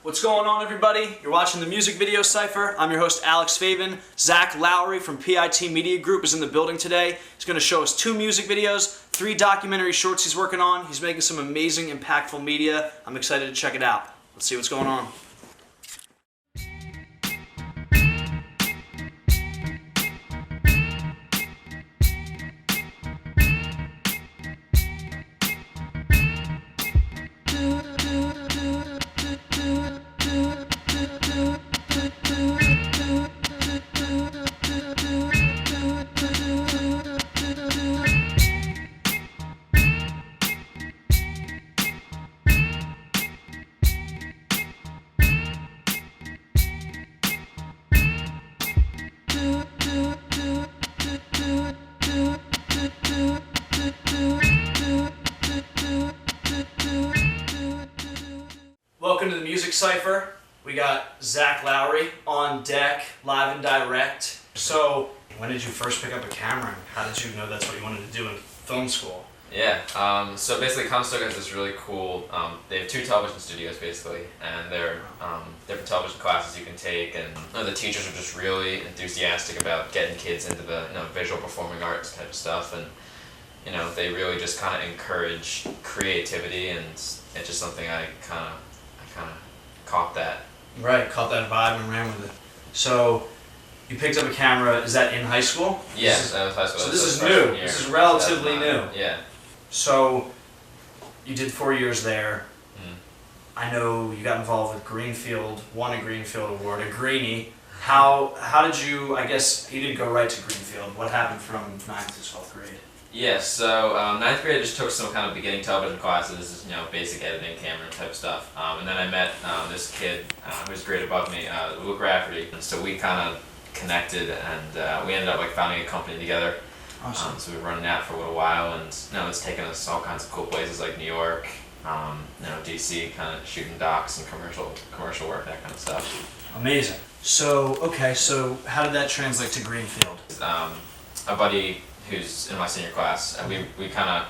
What's going on, everybody? You're watching the music video Cypher. I'm your host, Alex Faven. Zach Lowry from PIT Media Group is in the building today. He's going to show us 2 music videos, 3 documentary shorts he's working on. He's making some amazing, impactful media. I'm excited to check it out. Let's see what's going on. Welcome to the Music Cypher. We got Zach Lowry on deck, live and direct. So, when did you first pick up a camera? How did you know that's what you wanted to do in film school? Yeah, so basically Conestoga has this really cool, they have 2 television studios basically, and they're different television classes you can take, and the teachers are just really enthusiastic about getting kids into the visual performing arts type of stuff, and they really just kind of encourage creativity, and it's just something I kind of caught that. Right, caught that vibe and ran with it. So, you picked up a camera, is that in high school? Yeah, that was high school. So this is new, this is relatively new. Yeah. So, you did 4 years there. I know you got involved with Greenfield, won a Greenfield Award, a Greenie. How did you, I guess you didn't go right to Greenfield. What happened from 9th to 12th grade? Yeah, so 9th grade I just took some kind of beginning television classes, basic editing, camera type stuff. And then I met this kid who was grade above me, Luke Rafferty. And so we kind of connected, and we ended up founding a company together. Awesome. So we were running that for a little while, and it's taken us all kinds of cool places like New York, DC, kind of shooting docs and commercial work, that kind of stuff. Amazing. So, okay, so how did that translate to Greenfield? A buddy who's in my senior class, and we kind of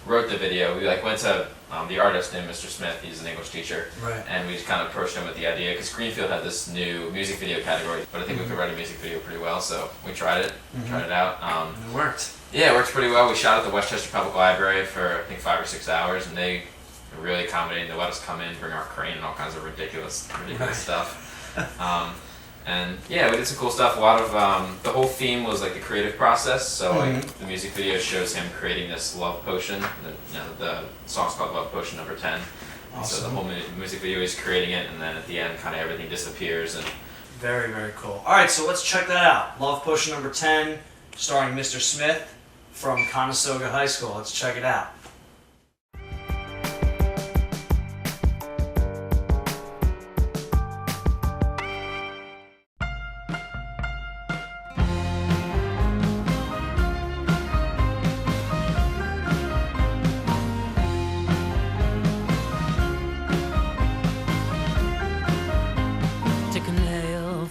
wrote the video. We went to the artist named Mr. Smith. He's an English teacher, right. And we just kind of approached him with the idea because Greenfield had this new music video category, but I think we could write a music video pretty well, so we tried it, tried it out. And it worked. Yeah, it worked pretty well. We shot at the Westchester Public Library for I think 5 or 6 hours, and they were really accommodating. They let us come in, bring our crane, and all kinds of ridiculous stuff. And yeah, we did some cool stuff. A lot of the whole theme was the creative process. So the music video shows him creating this love potion. The song's called Love Potion Number 10. Awesome. So the whole music video is creating it, and then at the end, kind of everything disappears. And very, very cool. All right, so let's check that out. Love Potion Number 10, starring Mr. Smith from Conestoga High School. Let's check it out.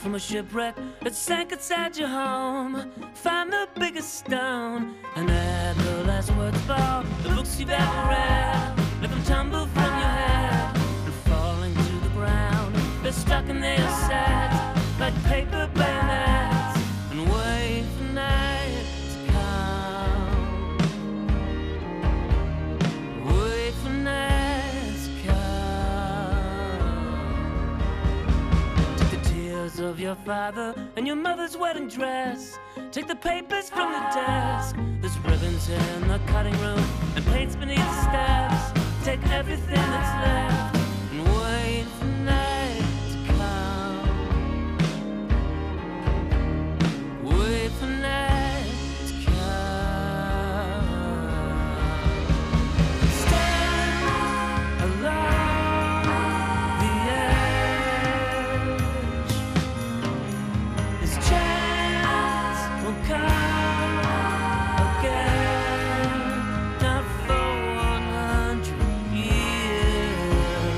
A shipwreck that sank inside your home. Find the biggest stone and add the last words fall. The books you've ever read, let them tumble from your head and falling to the ground. They're stuck and they are sad like paper bayonets, and wait for night to come. Wait for night to come. Take the tears of your father and your mother's wedding dress. Take the papers from the desk. There's ribbons in the cutting room and paints beneath the steps. Take everything that's left and wait for night to come. Wait for night to come. Stand along the edge. This chance will come again, not for 100 years.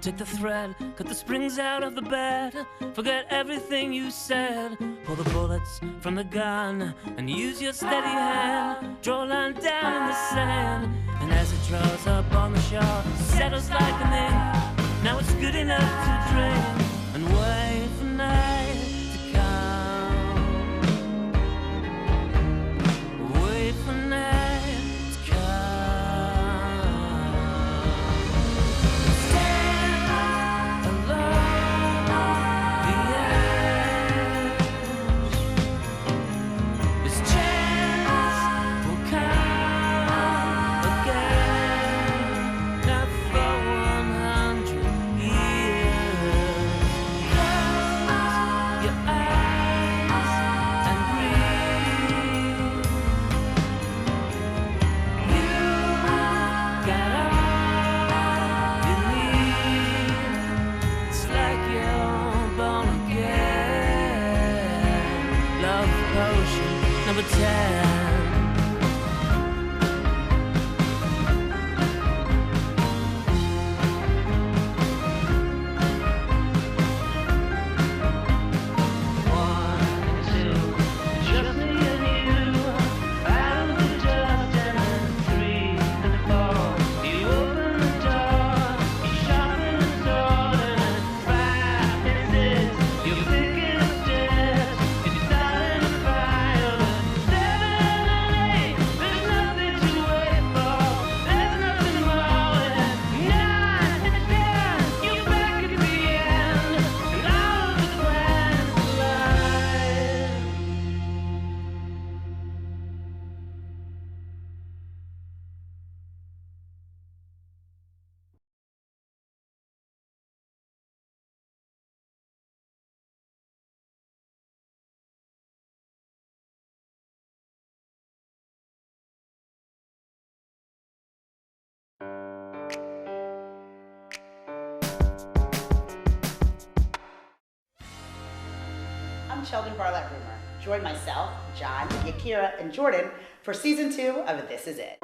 take the thread, cut the springs out of the bed. Forget everything you said. Pull the bullets from the gun and use your steady hand. Draw a line down in the sand, and as it draws up on the shore, settles like an ink. Now it's good enough to drink and wait for night to come. Wait for night to come. Stand along the edge. This chance will come again, not for 100 years. Close your eyes and breathe. You got all you need. It's like you're born again. Love potion number 10. One, two, just me and you. Out of the dust, and then 3 and 4. You open the door, you sharpen the sword, and then 5 and 6. You pick it steps, you start in a fire. 7 and 8, there's nothing to wait for. There's nothing more. And 9 and 10, you're back at the end, and all of the plans collide. I'm Sheldon Barlett Rumor. Join myself, John, Yakira, and Jordan for season 2 of This Is It.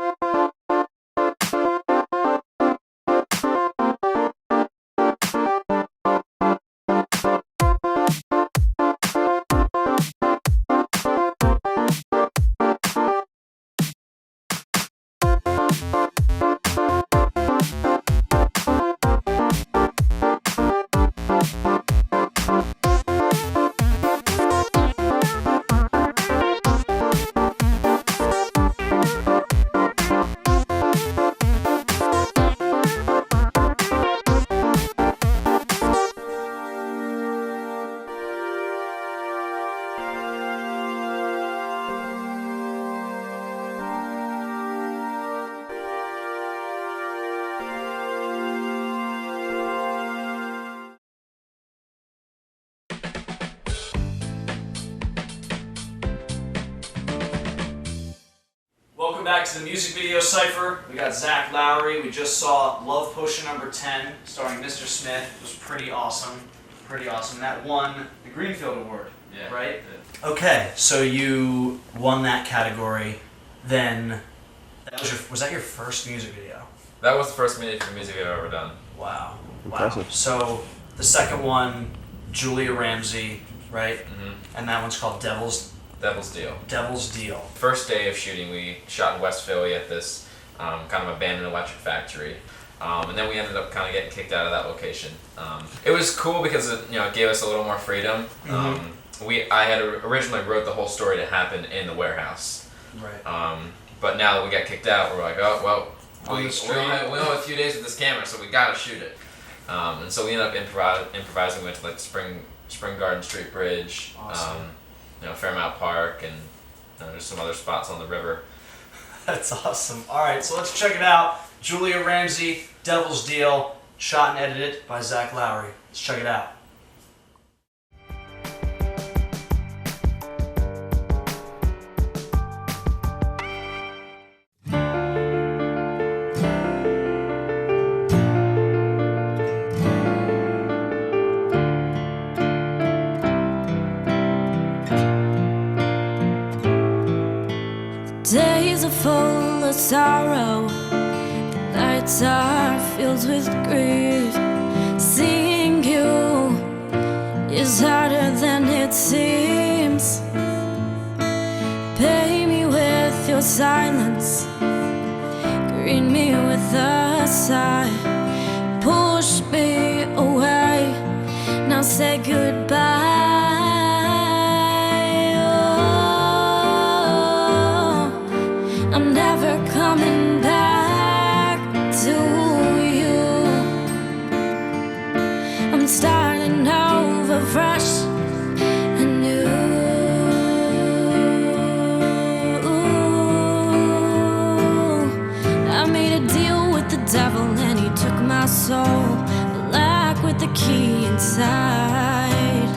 Welcome back to the music video Cypher. We got Zach Lowry. We just saw Love Potion number 10 starring Mr. Smith. It was pretty awesome. Pretty awesome. That won the Greenfield Award, Yeah. right? Okay, so you won that category. Then, was that your first music video? That was the first music video I've ever done. Wow. Impressive. Wow. So the second one, Julia Ramsey, right? Mm-hmm. And that one's called Devil's Devil's Deal. Deal. First day of shooting, we shot in West Philly at this kind of abandoned electric factory. And then we ended up kind of getting kicked out of that location. It was cool because it gave us a little more freedom. I had originally wrote the whole story to happen in the warehouse. Right. But now that we got kicked out, we're like, oh well, On we the street. only have a few days with this camera, so we gotta shoot it. And so we ended up improvising. We went to like Spring Garden Street Bridge, Awesome. Fairmount Park, and there's some other spots on the river. That's awesome. All right, so let's check it out. Julia Ramsey, Devil's Deal, shot and edited by Zach Lowry. Let's check it out. Days are full of sorrow, the nights are filled with grief. is harder than it seems. Pay me with your silence, greet me with a sigh, push me away, now say goodbye. Oh, I'm never coming back to you. I'm starting over fresh and new. I made a deal with the devil and he took my soul, black with the key inside.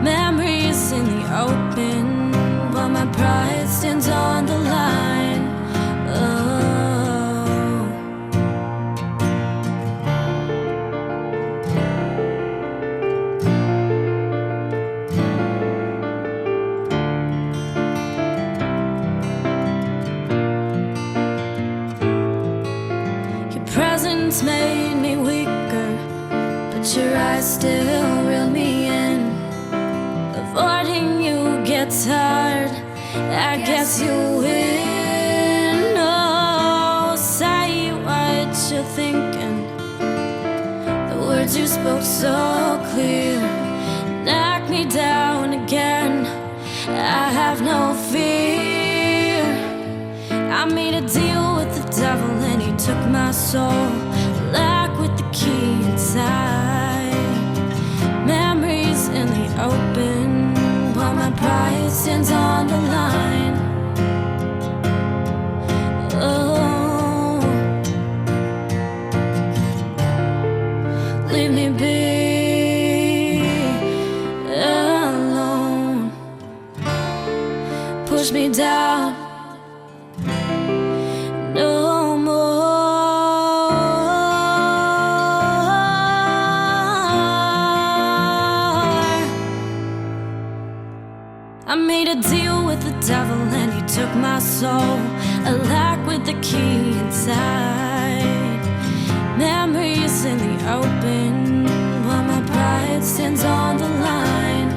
Memories in the open, but my pride stands on the line. Oh. Your presence made me weaker, but your eyes still reel me in. Avoiding you gets hard, I guess you win. Oh, say what you're thinking, the words you spoke so clear, knock me down again, I have no fear. I made a deal with the devil and he took my soul, lock with the key inside. Memories in the open, but my pride stands on the line. Oh, leave me be alone, push me down, no more. I made a deal with the devil and he took my soul, a lock with the key inside. Memories in the open, but my pride stands on the line.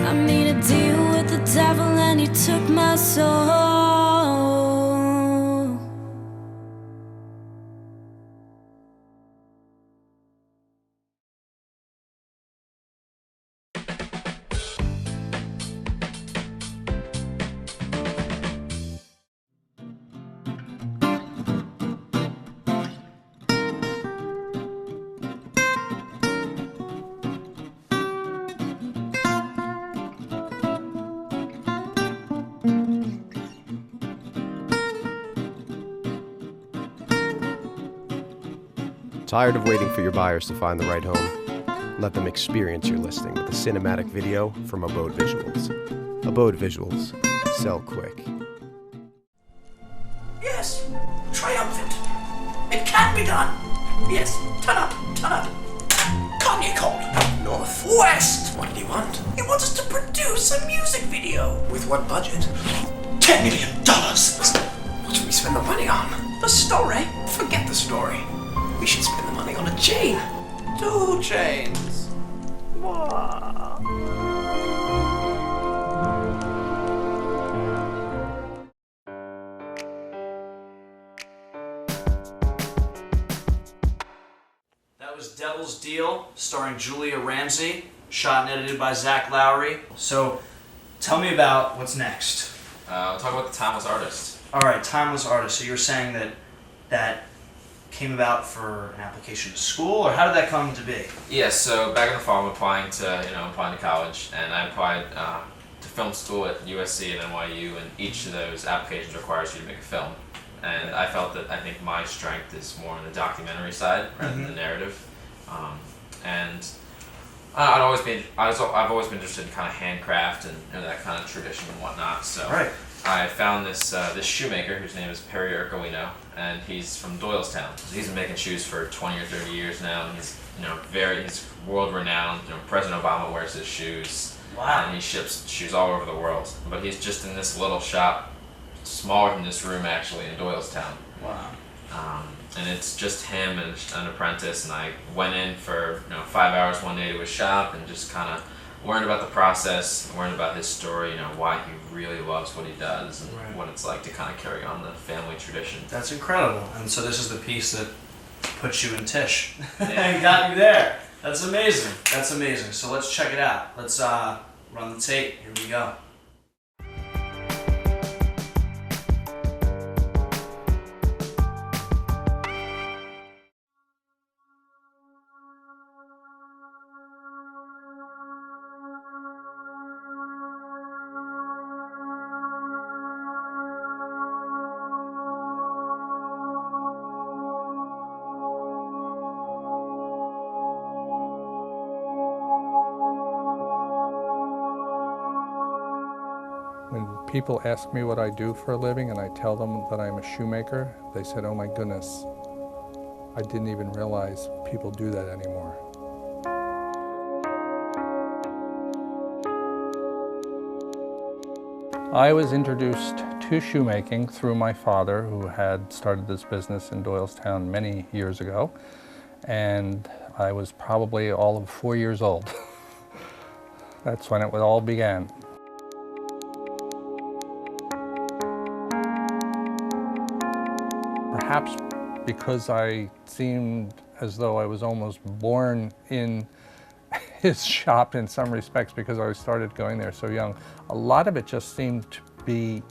I made a deal with the devil and he took my soul. Tired of waiting for your buyers to find the right home? Let them experience your listing with a cinematic video from Abode Visuals. Abode Visuals. Sell quick. Yes, triumphant. It can be done. Yes, turn up, turn up. Kanye called. Northwest. What did he want? He wants us to produce a music video. With what budget? $10 million. What should we spend the money on? The story. Forget the story. We should spend the money on a chain. 2 chains. Wow. That was Devil's Deal, starring Julia Ramsey, shot and edited by Zach Lowry. So, tell me about what's next. We'll talk about the Timeless Artist. Alright, Timeless Artist. So you were saying that came about for an application to school, or how did that come to be? Yeah, so back in the fall, I'm applying to college, and I applied to film school at USC and NYU, and each of those applications requires you to make a film. And I felt that I think my strength is more on the documentary side rather than the narrative. And I've always been interested in kind of handcraft and that kind of tradition and whatnot. So Right. I found this shoemaker whose name is Perry Ercolino, and he's from Doylestown. So he's been making shoes for 20 or 30 years now, and he's he's world renowned. President Obama wears his shoes. Wow. And he ships shoes all over the world. But he's just in this little shop, smaller than this room actually, in Doylestown. Wow. and it's just him and an apprentice. And I went in for 5 hours one day to his shop and just kind of learned about the process, learned about his story, why he really loves what he does, and Right. what it's like to kind of carry on the family tradition. That's incredible. And so this is the piece that puts you in Tish. Yeah. And got you there. That's amazing. That's amazing. So let's check it out. Let's run the tape. Here we go. When people ask me what I do for a living and I tell them that I'm a shoemaker, they said, "Oh my goodness, I didn't even realize people do that anymore." I was introduced to shoemaking through my father, who had started this business in Doylestown many years ago, and I was probably all of 4 years old. That's when it all began. Perhaps because I seemed as though I was almost born in his shop in some respects, because I started going there so young. A lot of it just seemed to be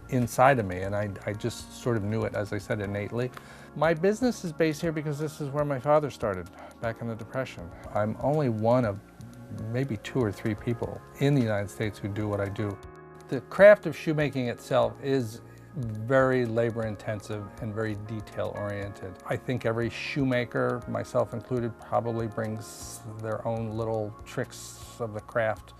inside of me, and I just sort of knew it, as I said, innately. My business is based here because this is where my father started, back in the Depression. I'm only one of maybe 2 or 3 people in the United States who do what I do. The craft of shoemaking itself is very labor intensive and very detail oriented. I think every shoemaker, myself included, probably brings their own little tricks of the craft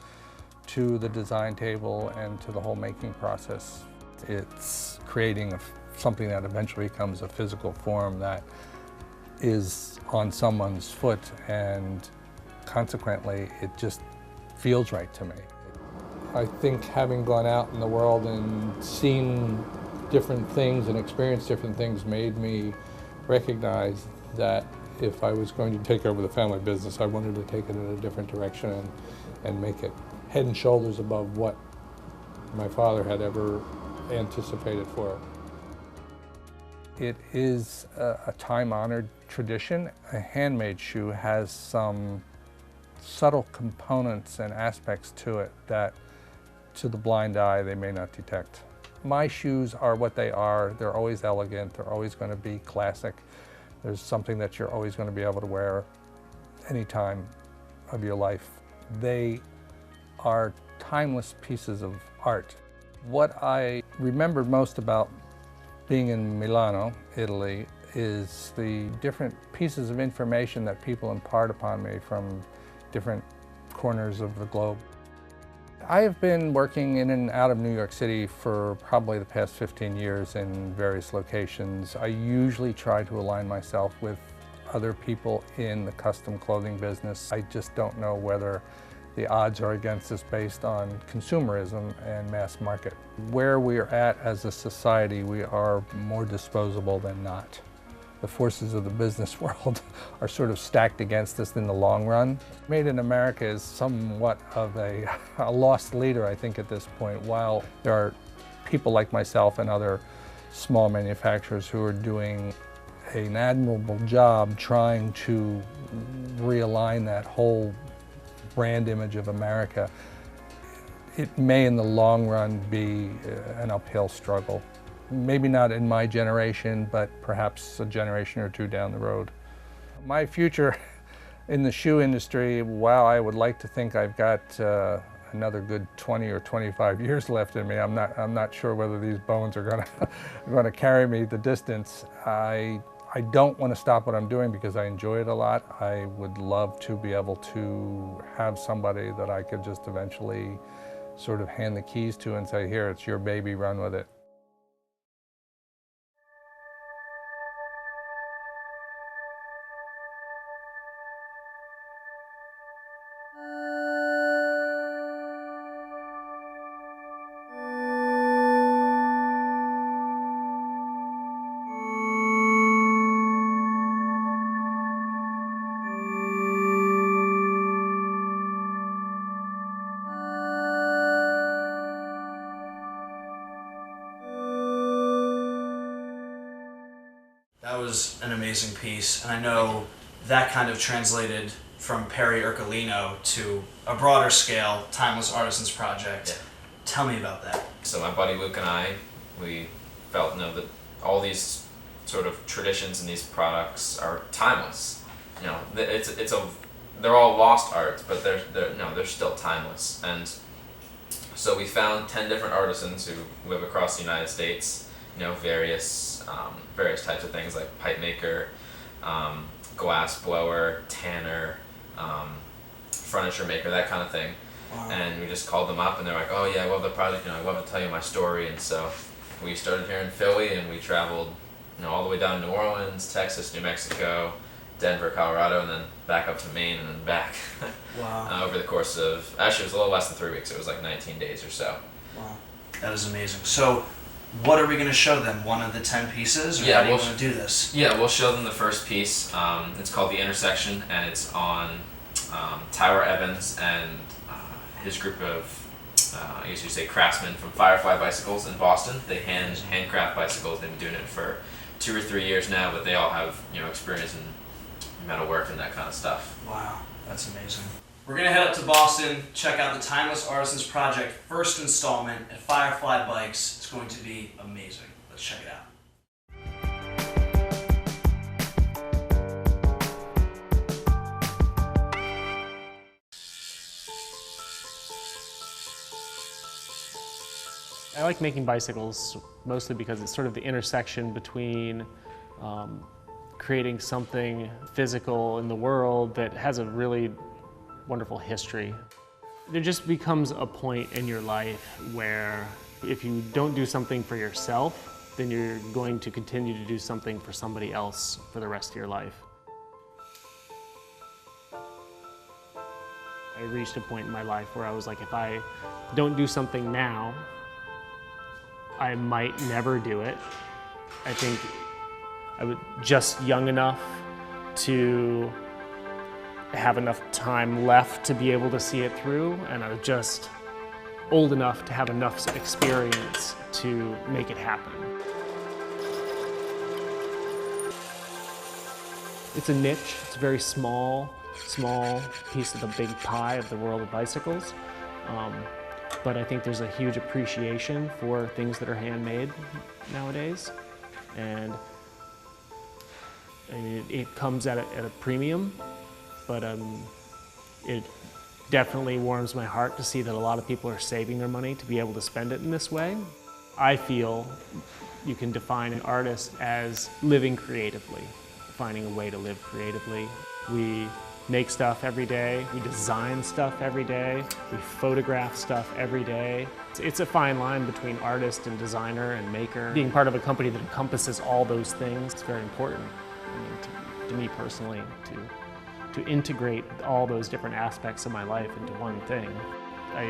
to the design table and to the whole making process. It's creating something that eventually becomes a physical form that is on someone's foot, and consequently it just feels right to me. I think having gone out in the world and seen different things and experienced different things made me recognize that if I was going to take over the family business, I wanted to take it in a different direction and make it head and shoulders above what my father had ever anticipated for it. It is a time-honored tradition. A handmade shoe has some subtle components and aspects to it that to the blind eye they may not detect. My shoes are what they are. They're always elegant. They're always going to be classic. There's something that you're always going to be able to wear any time of your life. They are timeless pieces of art. What I remembered most about being in Milano, Italy, is the different pieces of information that people impart upon me from different corners of the globe. I have been working in and out of New York City for probably the past 15 years in various locations. I usually try to align myself with other people in the custom clothing business. I just don't know whether the odds are against us based on consumerism and mass market. Where we are at as a society, we are more disposable than not. The forces of the business world are sort of stacked against us in the long run. Made in America is somewhat of a lost leader, I think, at this point. While there are people like myself and other small manufacturers who are doing an admirable job trying to realign that whole brand image of America, it may in the long run be an uphill struggle. Maybe not in my generation, but perhaps a generation or two down the road. My future in the shoe industry, while I would like to think I've got another good 20 or 25 years left in me, I'm not sure whether these bones are gonna carry me the distance. I don't want to stop what I'm doing because I enjoy it a lot. I would love to be able to have somebody that I could just eventually sort of hand the keys to and say, here, it's your baby, run with it. was an amazing piece, and I know that kind of translated from Perry Urcolino to a broader scale, Timeless Artisans Project. Yeah. Tell me about that. So my buddy Luke and I, we felt that all these sort of traditions and these products are timeless. You know, they're all lost arts, but they're still timeless. And so we found 10 different artisans who live across the United States. You know, various types of things like pipe maker, glass blower, tanner, furniture maker, that kind of thing. Wow. And we just called them up, and they're like, "Oh yeah, I love the project. You know, I love to tell you my story." And so we started here in Philly, and we traveled, all the way down to New Orleans, Texas, New Mexico, Denver, Colorado, and then back up to Maine, and then back. Wow. Over the course of, actually, it was a little less than 3 weeks. It was like 19 days or so. Wow. That is amazing. So, what are we going to show them? One of the 10 pieces? Or Yeah, how do you we'll want to do this? Yeah, we'll show them the first piece. It's called The Intersection, and it's on Tyler Evans and his group of, I guess you'd say, craftsmen from Firefly Bicycles in Boston. They handcraft bicycles. They've been doing it for 2 or 3 years now, but they all have, experience in metalwork and that kind of stuff. Wow, that's amazing. We're going to head up to Boston, check out the Timeless Artisans Project first installment at Firefly Bikes. It's going to be amazing. Let's check it out. I like making bicycles mostly because it's sort of the intersection between creating something physical in the world that has a really wonderful history. There just becomes a point in your life where if you don't do something for yourself, then you're going to continue to do something for somebody else for the rest of your life. I reached a point in my life where I was like, if I don't do something now, I might never do it. I think I was just young enough to have enough time left to be able to see it through, and I was just old enough to have enough experience to make it happen. It's a niche, it's a very small piece of the big pie of the world of bicycles. But I think there's a huge appreciation for things that are handmade nowadays, and it comes at a premium, but it definitely warms my heart to see that a lot of people are saving their money to be able to spend it in this way. I feel you can define an artist as living creatively, finding a way to live creatively. We make stuff every day, we design stuff every day, we photograph stuff every day. It's a fine line between artist and designer and maker. Being part of a company that encompasses all those things is very important, to me personally, to integrate all those different aspects of my life into one thing. I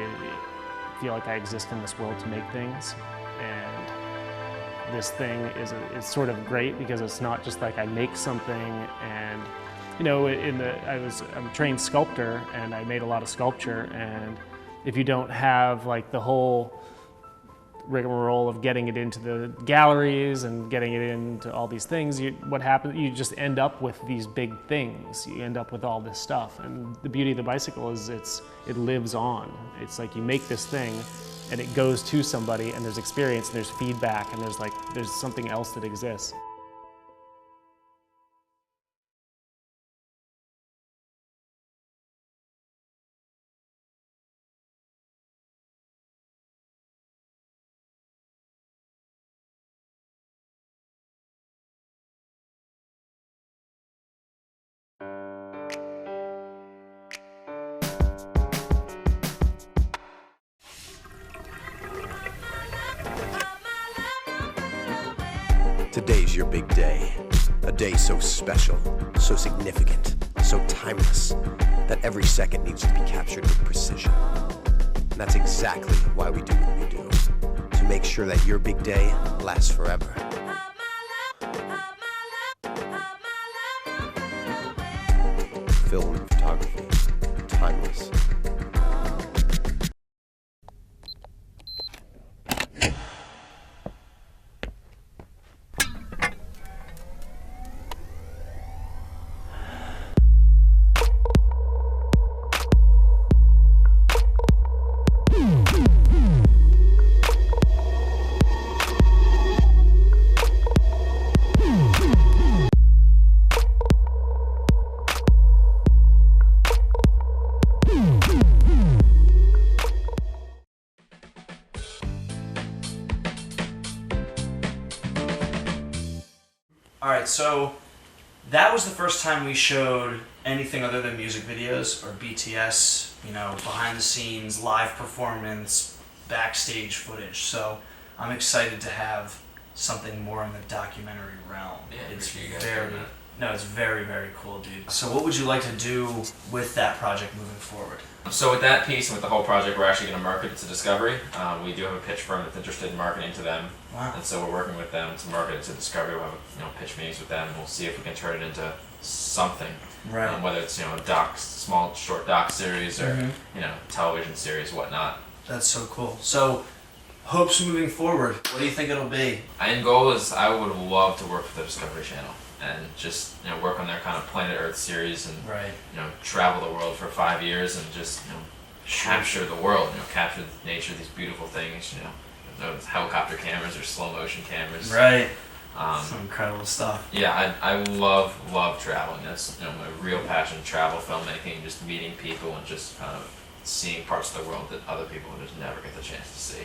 feel like I exist in this world to make things, and this thing is sort of great because it's not just like I make something and I'm a trained sculptor, and I made a lot of sculpture, and if you don't have like the whole rigmarole of getting it into the galleries and getting it into all these things, what happens, you just end up with these big things. You end up with all this stuff, and the beauty of the bicycle is it lives on. It's like you make this thing and it goes to somebody, and there's experience, and there's feedback, and there's something else that exists. Today's your big day. A day so special, so significant, so timeless, that every second needs to be captured with precision. And that's exactly why we do what we do. To make sure that your big day lasts forever. Film and photography, timeless. All right, so that was the first time we showed anything other than music videos or BTS, you know, behind the scenes, live performance, backstage footage. So I'm excited to have something more in the documentary realm. Yeah, it's appreciate you guys very, doing that. no, it's very, very cool, dude. So what would you like to do with that project moving forward? So with that piece and with the whole project, we're actually going to market it to Discovery. We do have a pitch firm that's interested in marketing to them. Wow. And so we're working with them to market it to Discovery. We'll have pitch meetings with them. We'll see if we can turn it into something. Right. Whether it's a small short doc series or television series, whatnot. That's so cool. So hopes moving forward, what do you think it'll be? End goal is I would love to work with the Discovery Channel and just work on their kind of Planet Earth series and Right. Travel the world for 5 years and just capture the world. Capture the nature of these beautiful things. Those helicopter cameras or slow motion cameras. Right. Some incredible stuff. Yeah, I love traveling. That's my real passion. Travel filmmaking, just meeting people and just kind of seeing parts of the world that other people would just never get the chance to see.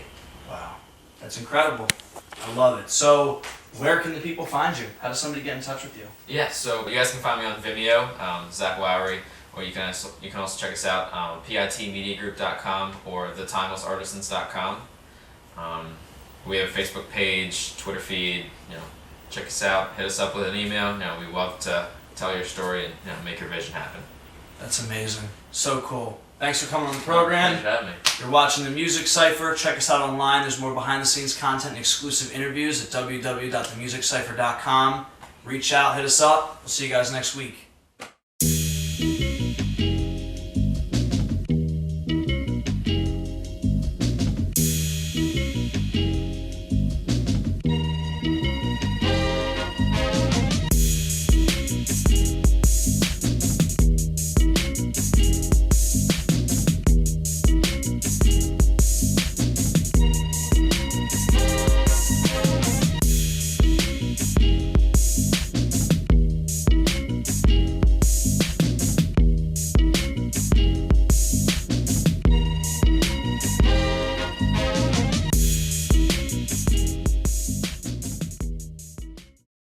Wow, that's incredible. I love it. So, where can the people find you? How does somebody get in touch with you? Yeah, so you guys can find me on Vimeo, Zach Lowry, or you can also check us out pitmediagroup.com or thetimelessartisans.com. We have a Facebook page, Twitter feed. Check us out. Hit us up with an email. We love to tell your story and make your vision happen. That's amazing. So cool. Thanks for coming on the program. Thanks for having me. You're watching the Music Cypher. Check us out online. There's more behind-the-scenes content and exclusive interviews at www.themusiccypher.com. Reach out, hit us up. We'll see you guys next week.